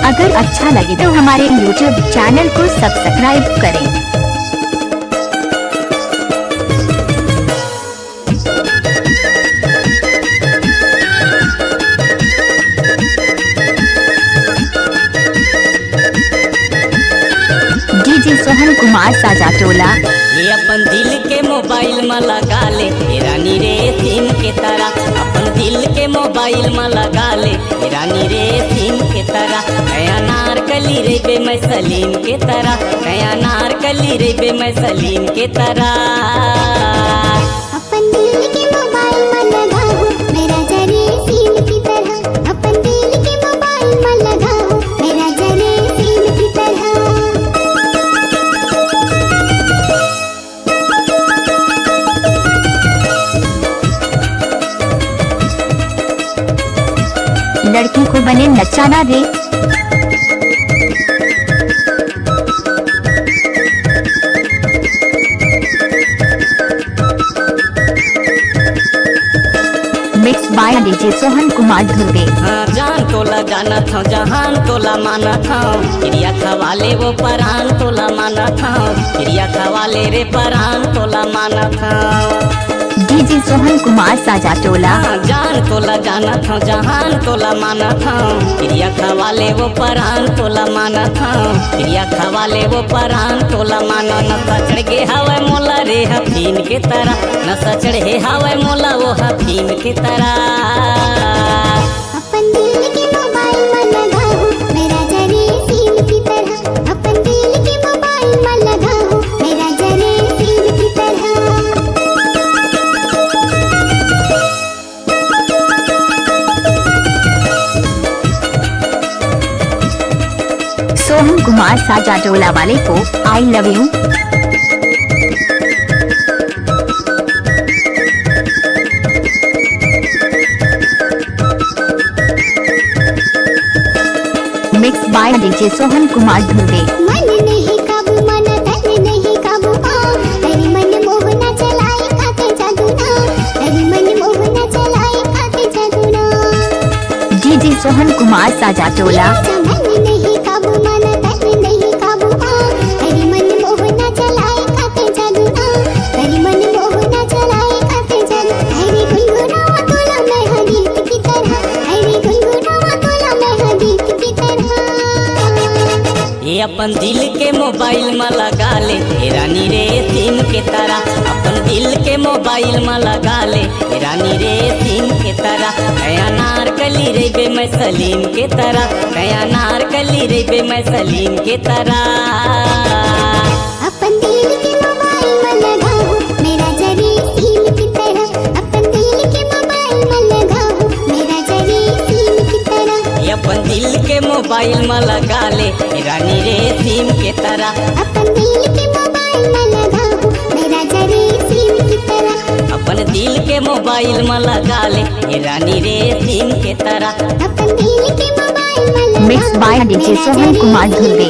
अगर अच्छा लगे तो हमारे YouTube चैनल को सब्सक्राइब करें। डीजे सोहन कुमार साजा टोला। ये अपन दिल के मोबाइल में लगा ले रानी रे सिम के तरह, अपन दिल के मोबाइल में लगा ले रानी रे सिम के तरह। कया नारकली रे बे मैं सलीम के तरह, कया नारकली रे बे मैं सलीम के तरह। अपन दिल के मोबाइल में लगा हो मेरा जरे सिम की तरह, अपन दिल के मोबाइल में लगा हो मेरा जरे सिम की तरह। लड़की को बने नचाना रे। Mix by DJ Sohan Kumar Dhruve. हाँ जान तोला जाना था जहान तोला माना था, क्रिया खवाले वो परान तोला माना था, क्रिया खवाले रे परान तोला माना था। डीजे सोहन कुमार साजा टोला। हाँ जान तोला जाना था जहान तोला माना था, क्रिया खवाले वो परान तोला माना था, क्रिया खवाले वो परान तोला माना। न सचड़ गे हवा मोला रे हफीन के तरह, न सचड़े हवा मोला वो हफीन के तरह। अपन दिल के मोबाइल में लगा हो मेरा जरे सिम की तरह, अपन दिल के मोबाइल में लगा हो मेरा जरे सिम की तरह। सोहन कुमार साजा टोला वाले को I love you. Mix by DJ Sohan Kumar Dhruve. मन नहीं काबू मन तन नहीं काबू तेरी मन मोहना चलाए खाते जादूना, तेरी मन मोहना चलाए खाते जादूना। डीजे सोहन कुमार साजा टोला। मन नहीं काबू मन तन नहीं काबू तेरी मन मोहना चलाए खाते जादूना, तेरी मन मोहना चलाए खाते जादू। तेरी गुनगुनावा तोला मैं हर गीत की तरह, तेरी गुनगुनावा तोला मैं हर गीत की तरह। ये अपन दिल के मोबाइल में लगा ले रानी रे सिम के तरह, अपन दिल के मोबाइल में लगा ले रानी रे सिम के तरह। कया नारकली रे बे मैं सलीम के तरह, कया नारकली रे बे मैं सलीम के तरह। अपन दिल के मोबाइल में लगा हो मेरा जरे सिम की तरह, अपन दिल के मोबाइल में लगा हो मेरा जरे सिम की तरह। ये अपन दिल के मोबाइल में लगा ले रानी रे सिम के तरह, अपन दिल के मोबाइल में लगा हो मेरा जरे सिम की तरह, अपन दिल के मोबाइल में लगा ले रानी रे सिम के तरह। अपन दिल के मोबाइल में लगा mix by DJ Sohan Kumar Dhruve.